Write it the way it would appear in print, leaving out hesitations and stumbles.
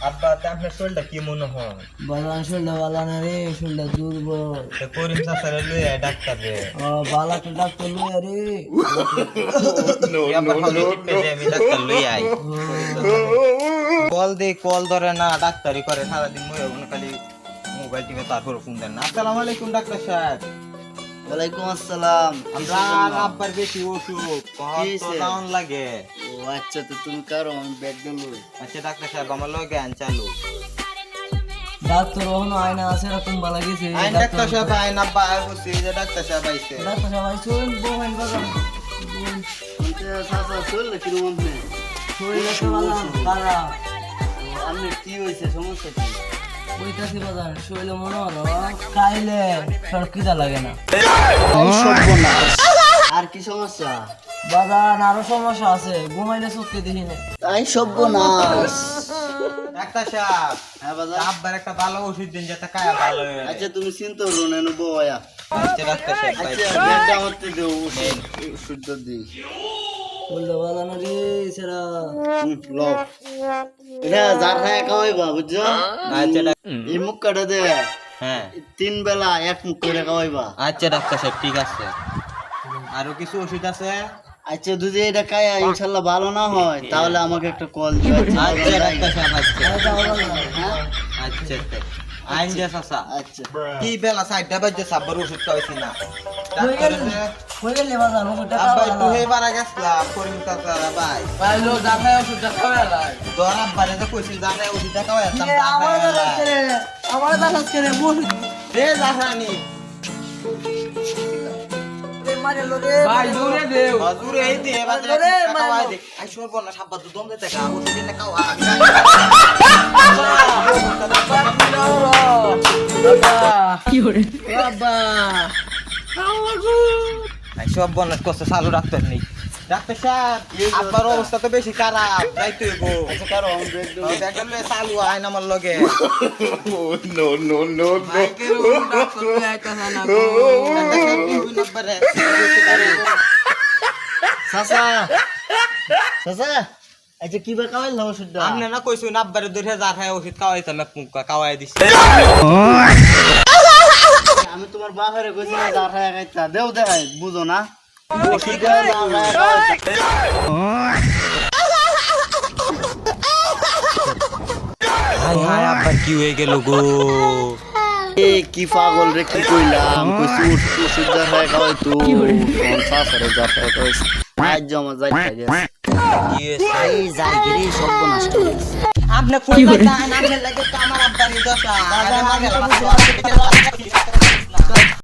আব্বা তা আপনার শরীরটা কি মনে হয়? বালান শরীরটা বালা না রে, শরীরটা দুর্বল। করিম চাচারে লইয়া ডাক্তার রে। বালা তো ডাক্তার লইয়া রে। আবার হলে টিপে যে আমি ডাক্তার লইয়া আই। কল ধরে না, ডাক্তারি করে সারাদিন খালি মোবাইল টিপে, তারপর ফোন দেন না। আসসালামু আলাইকুম ডাক্তার সাহেব। ওয়ালাইকুম আসসালাম। আমরা আব্বার বেশি অসুখ, ডাউন লাগে। ও আচ্ছা, তো তুমি কারো আমি ব্যাগ দিল। আচ্ছা ডাক্তার সাহেব, আমার লগে আন চালু। ডাক্তার ওখানে আয়না আছে, এরকম বালা গেছে। আইন ডাক্তার সাহেব, আইন আব্বা আর বসে যে ডাক্তার সাহেব আইছে। ডাক্তার সাহেব আইসুন, বহেন বাজান। শরীরটা তো বালা খারাপ। আপনার কি হয়েছে, সমস্যা কি? কইতাছি বাজান, শরীরে মনে হলো খাইলে সব খিদা লাগে না। আর কি সমস্যা? বাজান আরো সমস্যা আছে, ঘুমাইলে চোখে দেখি না। তাই সর্বনাশ। ডাক্তার সাহেব, হ্যাঁ বাজার। আব্বার একটা ভালো ওষুধ দিন যেটা খায়া ভালো হয়ে যায়। আচ্ছা তুমি চিন্তা করো না, এনে বয়া। আচ্ছা ডাক্তার সাহেব, আচ্ছা ব্যাগটা আমাকে দেও, ওষুধটা দিই। বলতে বালা না রে সেরা। লও, এটা যার খায় খাওয়াইবা, বুঝছো? আচ্ছা এই মুখ কাটা দে, হ্যাঁ 3 বেলা 1 মুখ করে খাওয়াইবা। আচ্ছা ডাক্তার সাহেব, ঠিক আছে। আরো কিছু ওষুধ আছে? আচ্ছা যদি এটা খায় ইনশাল্লাহ ভালো না হয়, তাহলে আমাকে একটা কল দিও। আচ্ছা ডাক্তার সাহেব, আচ্ছা হ্যাঁ আচ্ছা আচ্ছা। আইন যে চাচা, আচ্ছা। কি বেলা 4টা বাজে সাব্বার ওষুধ খাওয়াইছি না। হয়ে গেলে বাজান ওটা আব্বা একটু হেবারা গেছলাম, করিম চাচারা ভাই। পাইলো দাখায় ওষুধটা খাওয়ালা। তোর আব্বারে তো কইছিল দাদা ওষুধটা খাওয়াইতাম, আমার দাখাস করে বল দে জাহানি। মারে লোরে ভাই দূরে দেও। হজুর এই দে বাজে খাওয়াই দে। আই সরব না, সাব্বা তো দম দিতে কা ওষুধ দিলে খাওয়া। কি করে বাবা আই সব বনাস কষ্ট চালু ডাক্তার নেই। ডাক্তার সাহেব, আব্বার অবস্থা তো বেশি খারাপ, যাইতে হইব। আচ্ছা কারো আমি ব্রেক দেব। ব্যাগটা লয়ে চালু আইন আমার লগে। বাইকের ডাক্তার লই আইতাছ না গো। ডাক্তার সাহেব, বিভিন্ন আব্বারে চাচা চাচা, আচ্ছা কি বে খাওয়াইলা ওষুধটা? আপনি না কইছো না আব্বারে ধরে যা খায় ওষুধ খাওয়াইতাম, খাওয়াই দিছি। আমি তোমার বাপেরে কইছি না যা খায় খাইতা দেও, দেখাই বুঝো না? ওষুধ দেও না খায় খাওয়াইতা। হাই হাই, আব্বার কি হয়ে গেল গো? এ কি পাগল রে, কি কইলাম? কইছি ওষুধ যা খায় খাওয়াইতো, কোন চাচারে যা খায় খাওয়াইছে। আজ জমা যাইতা গেছে। এই জায়গায় সর্বনাশ করে দিছে। আপনি কই যান? আপনি লাগে তো আমার আব্বারই দশা। আরে মাগে